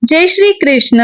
जय श्री कृष्ण।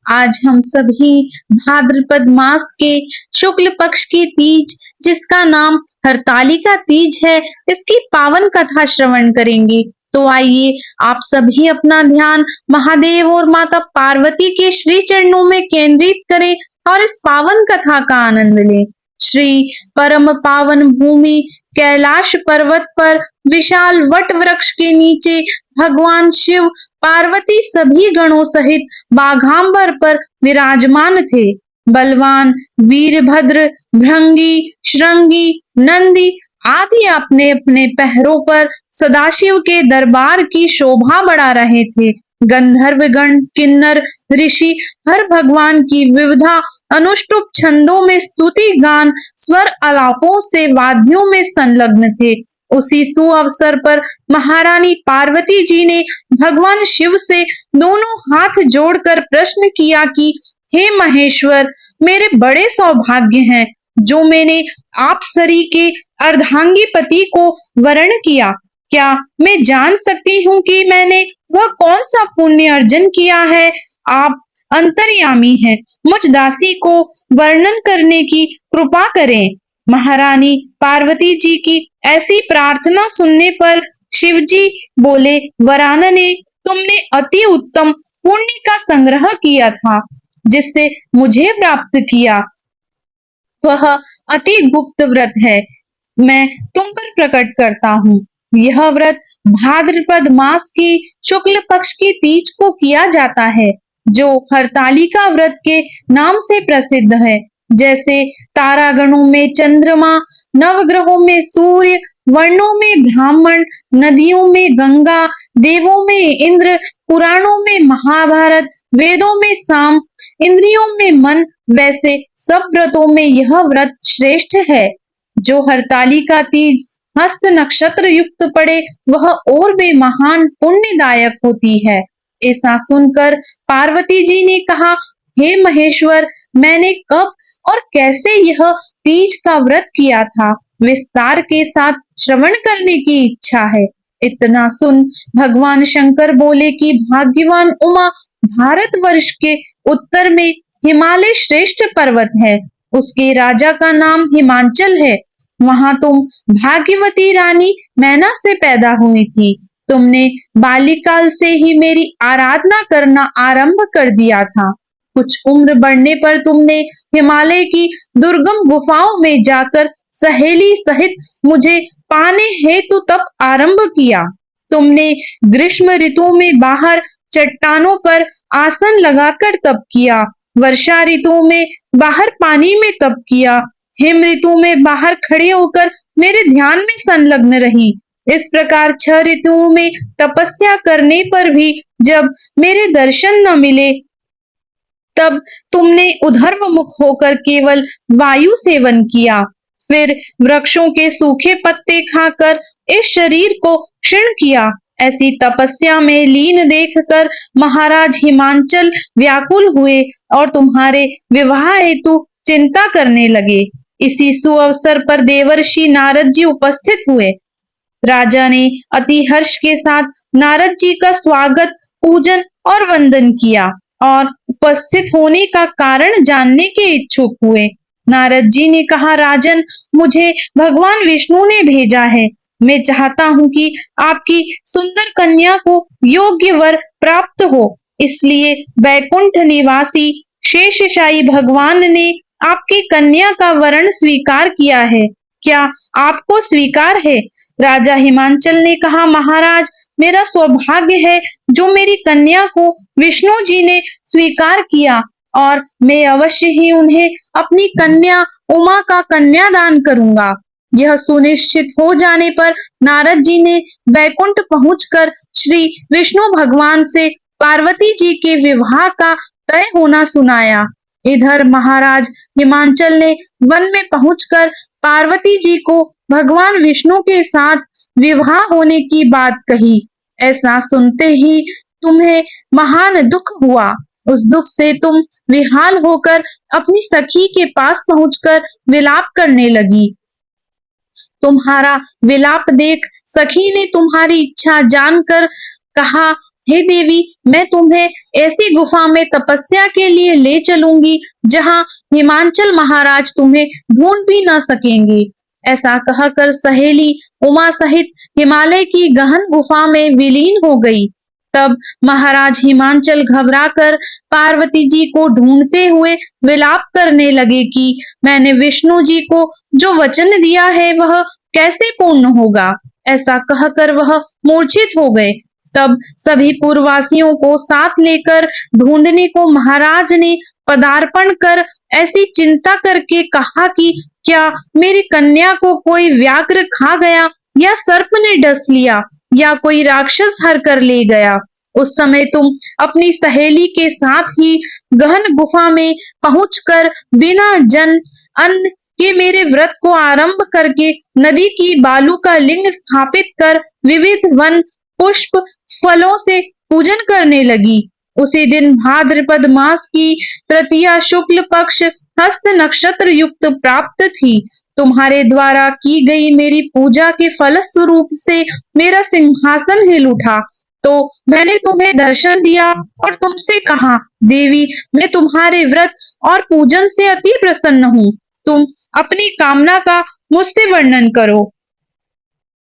आज हम सभी भाद्रपद मास के शुक्ल पक्ष की तीज, जिसका नाम हरतालिका तीज है, इसकी पावन कथा श्रवण करेंगे। तो आइए आप सभी अपना ध्यान महादेव और माता पार्वती के श्री चरणों में केंद्रित करें और इस पावन कथा का आनंद लें। श्री परम पावन भूमि कैलाश पर्वत पर विशाल वट वृक्ष के नीचे भगवान शिव पार्वती सभी गणों सहित बाघांबर पर विराजमान थे। बलवान वीरभद्र, भृंगी, श्रृंगी, नंदी आदि अपने अपने पहरों पर सदाशिव के दरबार की शोभा बढ़ा रहे थे। गंधर्वगण, किन्नर, ऋषि हर भगवान की विविधा अनुष्टुप छंदों में स्तुति गान, स्वर आलापों से वाद्यों में संलग्न थे। उसी सुअवसर पर महारानी पार्वती जी ने भगवान शिव से दोनों हाथ जोड़कर प्रश्न किया कि हे महेश्वर, मेरे बड़े सौभाग्य हैं जो मैंने आप सरी के अर्धांगी पति को वरण किया। क्या मैं जान सकती हूँ कि मैंने वह कौन सा पुण्य अर्जन किया है? आप अंतर्यामी हैं, मुझ दासी को वर्णन करने की कृपा करें। महारानी पार्वती जी की ऐसी प्रार्थना सुनने पर शिव जी बोले, वरानने, तुमने अति उत्तम पुण्य का संग्रह किया था जिससे मुझे प्राप्त किया। वह अति गुप्त व्रत है, मैं तुम पर प्रकट करता हूँ। यह व्रत भाद्रपद मास की शुक्ल पक्ष की तीज को किया जाता है, जो हरतालिका व्रत के नाम से प्रसिद्ध है। जैसे तारागणों में चंद्रमा, नवग्रहों में सूर्य, वर्णों में ब्राह्मण, नदियों में गंगा, देवों में इंद्र, पुराणों में महाभारत, वेदों में साम, इंद्रियों में मन, वैसे सब व्रतों में यह व्रत श्रेष्ठ है। जो हरतालिका तीज हस्त नक्षत्र युक्त पड़े, वह और भी महान पुण्यदायक होती है। ऐसा सुनकर पार्वती जी ने कहा, हे महेश्वर, मैंने कब और कैसे यह तीज का व्रत किया था, विस्तार के साथ श्रवण करने की इच्छा है। इतना सुन भगवान शंकर बोले कि भाग्यवान उमा, भारतवर्ष के उत्तर में हिमालय श्रेष्ठ पर्वत है, उसके राजा का नाम हिमांचल है। वहां तुम भाग्यवती रानी मैना से पैदा हुई थी। तुमने बाल्यकाल से ही मेरी आराधना करना आरंभ कर दिया था। कुछ उम्र बढ़ने पर तुमने हिमालय की दुर्गम गुफाओं में जाकर सहेली सहित मुझे पाने हेतु तप आरंभ किया। तुमने ग्रीष्म ऋतु में बाहर चट्टानों पर आसन लगाकर तप किया, वर्षा ऋतु में बाहर पानी में तप किया, हिम ऋतु में बाहर खड़े होकर मेरे ध्यान में संलग्न रही। इस प्रकार 6 ऋतुओं में तपस्या करने पर भी जब मेरे दर्शन न मिले, तब तुमने उधर्वमुख होकर केवल वायु सेवन किया। फिर वृक्षों के सूखे पत्ते खाकर इस शरीर को क्षीण किया। ऐसी तपस्या में लीन देखकर महाराज हिमांचल व्याकुल हुए और तुम्हारे विवाह हेतु चिंता करने लगे। इसी सुअवसर पर देवर्षि नारद जी उपस्थित हुए। राजा ने अति हर्ष के साथ नारद जी का स्वागत, पूजन और वंदन किया और उपस्थित होने का कारण जानने के इच्छुक हुए। नारद जी ने कहा, राजन, मुझे भगवान विष्णु ने भेजा है। मैं चाहता हूँ कि आपकी सुंदर कन्या को योग्य वर प्राप्त हो, इसलिए वैकुंठ निवासी शेषशायी भगवान ने आपकी कन्या का वरण स्वीकार किया है। क्या आपको स्वीकार है? राजा हिमांचल ने कहा, महाराज, मेरा सौभाग्य है जो मेरी कन्या को विष्णु जी ने स्वीकार किया और मैं अवश्य ही उन्हें अपनी कन्या उमा का कन्यादान करूंगा। यह सुनिश्चित हो जाने पर नारद जी ने वैकुंठ पहुंचकर श्री विष्णु भगवान से पार्वती जी के विवाह का तय होना सुनाया। इधर महाराज हिमांचल ने वन में पहुंचकर पार्वती जी को भगवान विष्णु के साथ विवाह होने की बात कही। ऐसा सुनते ही तुम्हें महान दुख हुआ। उस दुख से तुम विहाल होकर अपनी सखी के पास पहुंचकर विलाप करने लगी। तुम्हारा विलाप देख सखी ने तुम्हारी इच्छा जानकर कहा, हे देवी, मैं तुम्हें ऐसी गुफा में तपस्या के लिए ले चलूंगी जहां हिमांचल महाराज तुम्हें ढूंढ भी न सकेंगे। ऐसा कहकर सहेली उमा सहित हिमालय की गहन गुफा में विलीन हो गई। तब महाराज हिमांचल घबराकर पार्वती जी को ढूंढते हुए विलाप करने लगे कि मैंने विष्णु जी को जो वचन दिया है वह कैसे पूर्ण होगा। ऐसा कहकर वह मूर्छित हो गए। तब सभी पुरवासियों को साथ लेकर ढूंढने को महाराज ने पदार्पण कर ऐसी चिंता करके कहा कि क्या मेरी कन्या को कोई व्याघ्र खा गया या सर्प ने डस लिया या कोई राक्षस हर कर ले गया। उस समय तुम अपनी सहेली के साथ ही गहन गुफा में पहुंचकर बिना जन अन्न के मेरे व्रत को आरंभ करके नदी की बालू का लिंग स्थापित कर विविध वन पुष्प फलों से पूजन करने लगी। उसी दिन भाद्रपद मास की तृतीया शुक्ल पक्ष हस्त नक्षत्र युक्त प्राप्त थी। तुम्हारे द्वारा की गई मेरी पूजा के फलस्वरूप से मेरा सिंहासन हिल उठा, तो मैंने तुम्हें दर्शन दिया और तुमसे कहा, देवी, मैं तुम्हारे व्रत और पूजन से अति प्रसन्न हूँ। तुम अपनी कामना का मुझसे वर्णन करो।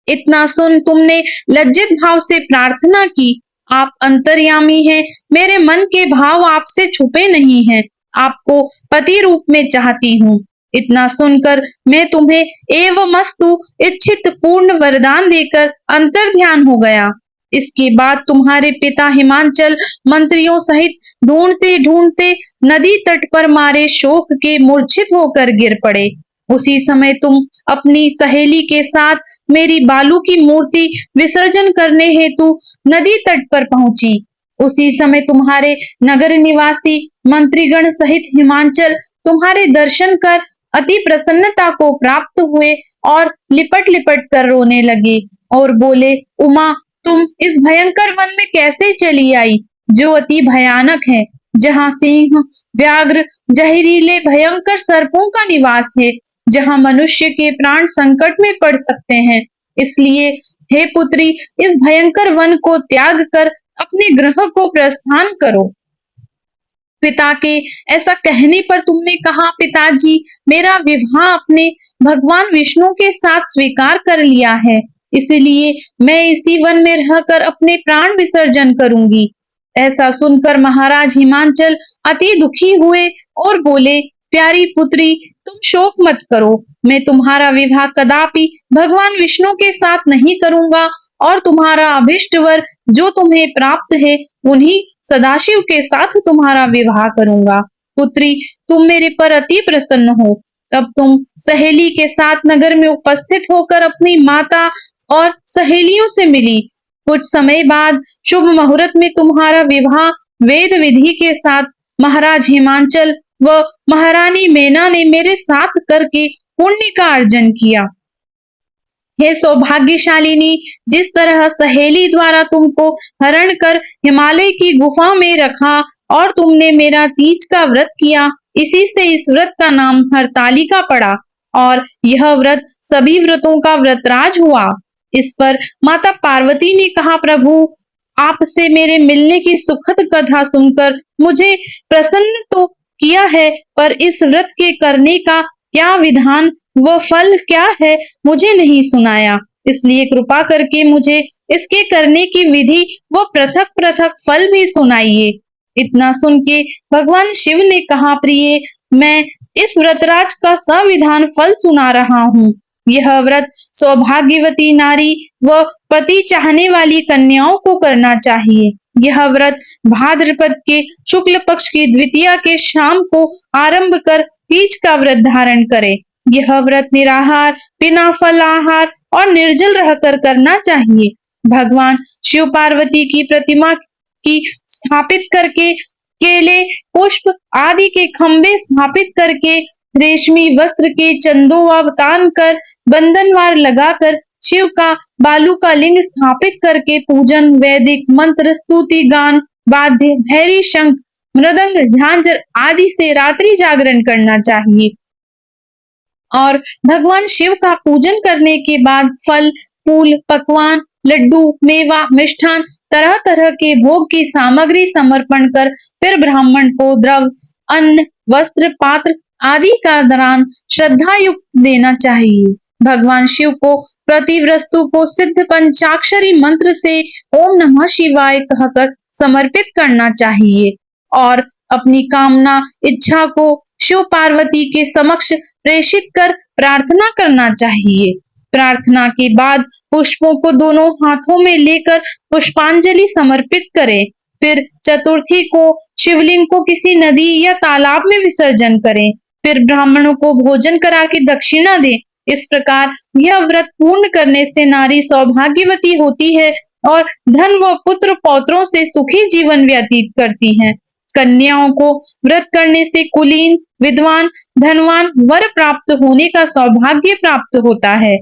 इतना सुन तुमने लज्जित भाव से प्रार्थना की। आप अंतर्यामी हैं, मेरे मन के भाव आपसे छुपे नहीं हैं। आपको पति रूप में चाहती हूँ। इतना सुनकर मैं तुम्हें एवमस्तु इच्छित पूर्ण वरदान देकर अंतर्ध्यान हो गया। इसके बाद तुम्हारे पिता हिमांचल मंत्रियों सहित ढूंढते ढूंढते नदी तट पर मारे शोक के मूर्छित होकर गिर पड़े। उसी समय तुम अपनी सहेली के साथ मेरी बालू की मूर्ति विसर्जन करने हेतु नदी तट पर पहुंची। उसी समय तुम्हारे नगर निवासी मंत्रीगण सहित हिमांचल तुम्हारे दर्शन कर अति प्रसन्नता को प्राप्त हुए और लिपट लिपट कर रोने लगे और बोले, उमा, तुम इस भयंकर वन में कैसे चली आई जो अति भयानक है, जहाँ सिंह, व्याघ्र, जहरीले भयंकर सर्पों का निवास है, जहाँ मनुष्य के प्राण संकट में पड़ सकते हैं। इसलिए हे पुत्री, इस भयंकर वन को त्याग कर अपने गृह को प्रस्थान करो। पिता के ऐसा कहने पर तुमने कहा, पिताजी, मेरा विवाह अपने भगवान विष्णु के साथ स्वीकार कर लिया है, इसलिए मैं इसी वन में रहकर अपने प्राण विसर्जन करूंगी। ऐसा सुनकर महाराज हिमांचल अति दुखी हुए और बोले, प्यारी पुत्री, तुम शोक मत करो। मैं तुम्हारा विवाह कदापि भगवान विष्णु के साथ नहीं करूंगा और तुम्हारा अभिष्ट वर जो तुम्हें प्राप्त है उन्हीं सदाशिव के साथ तुम्हारा विवाह करूंगा। पुत्री, तुम मेरे पर अति प्रसन्न हो। तब तुम सहेली के साथ नगर में उपस्थित होकर अपनी माता और सहेलियों से मिली। कुछ समय बाद शुभ मुहूर्त में तुम्हारा विवाह वेद विधि के साथ महाराज हिमांचल व महारानी मेना ने मेरे साथ करके पुण्य का अर्जन किया। हे सौभाग्यशालिनी, जिस तरह सहेली द्वारा तुमको हरण कर हिमालय की गुफा में रखा और तुमने मेरा तीज का व्रत किया, इसी से इस व्रत का नाम हरतालिका पड़ा और यह व्रत सभी व्रतों का व्रतराज हुआ। इस पर माता पार्वती ने कहा, प्रभु, आपसे मेरे मिलने की सुखद कथा सुनकर मुझे प्रसन्न तो किया है, पर इस व्रत के करने का क्या विधान व फल क्या है मुझे नहीं सुनाया, इसलिए कृपा करके मुझे इसके करने की विधि व पृथक पृथक फल भी सुनाइए। इतना सुन के भगवान शिव ने कहा, प्रिय, मैं इस व्रतराज का संविधान फल सुना रहा हूँ। यह व्रत सौभाग्यवती नारी व पति चाहने वाली कन्याओं को करना चाहिए। यह व्रत भाद्रपद के शुक्ल पक्ष की द्वितीया के शाम को आरंभ कर तीज का व्रत धारण करे। यह व्रत निराहार, बिना फल आहार और निर्जल रहकर करना चाहिए। भगवान शिव पार्वती की प्रतिमा की स्थापित करके, केले, पुष्प आदि के खंबे स्थापित करके, रेशमी वस्त्र के चंदोवा तान कर, बंधनवार लगाकर शिव का बालू का लिंग स्थापित करके पूजन, वैदिक मंत्र, स्तुति, गान, वाद्य, भैरी, शंख, मृदंग, झांझर आदि से रात्रि जागरण करना चाहिए। और भगवान शिव का पूजन करने के बाद फल, फूल, पकवान, लड्डू, मेवा, मिष्ठान तरह तरह के भोग की सामग्री समर्पण कर फिर ब्राह्मण को द्रव्य, अन्न, वस्त्र, पात्र आदि का दान श्रद्धा युक्त देना चाहिए। भगवान शिव को प्रति वस्तु को सिद्ध पंचाक्षरी मंत्र से ओम नमः शिवाय कहकर समर्पित करना चाहिए और अपनी कामना इच्छा को शिव पार्वती के समक्ष प्रेषित कर प्रार्थना करना चाहिए। प्रार्थना के बाद पुष्पों को दोनों हाथों में लेकर पुष्पांजलि समर्पित करें। फिर चतुर्थी को शिवलिंग को किसी नदी या तालाब में विसर्जन करें। फिर ब्राह्मणों को भोजन करा के दक्षिणा दें। इस प्रकार यह व्रत पूर्ण करने से नारी सौभाग्यवती होती है और धन व पुत्र पौत्रों से सुखी जीवन व्यतीत करती हैं। कन्याओं को व्रत करने से कुलीन, विद्वान, धनवान वर प्राप्त होने का सौभाग्य प्राप्त होता है।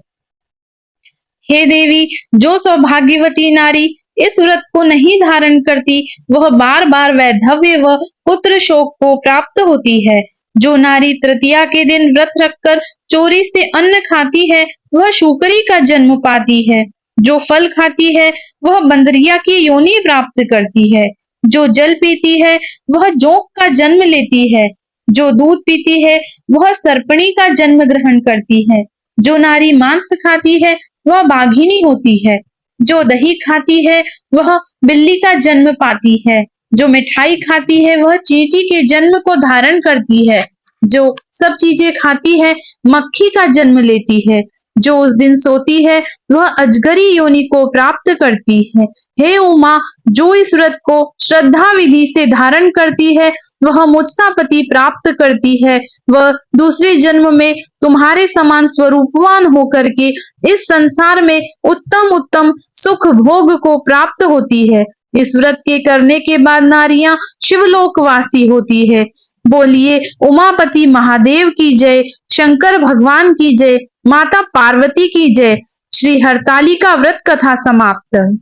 हे देवी, जो सौभाग्यवती नारी इस व्रत को नहीं धारण करती, वह बार बार वैधव्य व पुत्र शोक को प्राप्त होती है। जो नारी तृतीया के दिन व्रत रखकर चोरी से अन्न खाती है, वह शूकरी का जन्म पाती है। जो फल खाती है, वह बंदरिया की योनि प्राप्त करती है। जो जल पीती है, वह जोंक का जन्म लेती है। जो दूध पीती है, वह सर्पणी का जन्म ग्रहण करती है। जो नारी मांस खाती है, वह बाघिनी होती है। जो दही खाती है, वह बिल्ली का जन्म पाती है। जो मिठाई खाती है, वह चींटी के जन्म को धारण करती है। जो सब चीजें खाती है, मक्खी का जन्म लेती है। जो उस दिन सोती है, वह अजगरी योनि को प्राप्त करती है। हे उमा, जो इस व्रत को श्रद्धा विधि से धारण करती है, वह मुझसा पति प्राप्त करती है। वह दूसरे जन्म में तुम्हारे समान स्वरूपवान होकर के इस संसार में उत्तम उत्तम सुख भोग को प्राप्त होती है। इस व्रत के करने के बाद नारियां शिवलोकवासी होती है। बोलिए उमापति महादेव की जय, शंकर भगवान की जय, माता पार्वती की जय। श्री हरतालिका व्रत कथा समाप्त।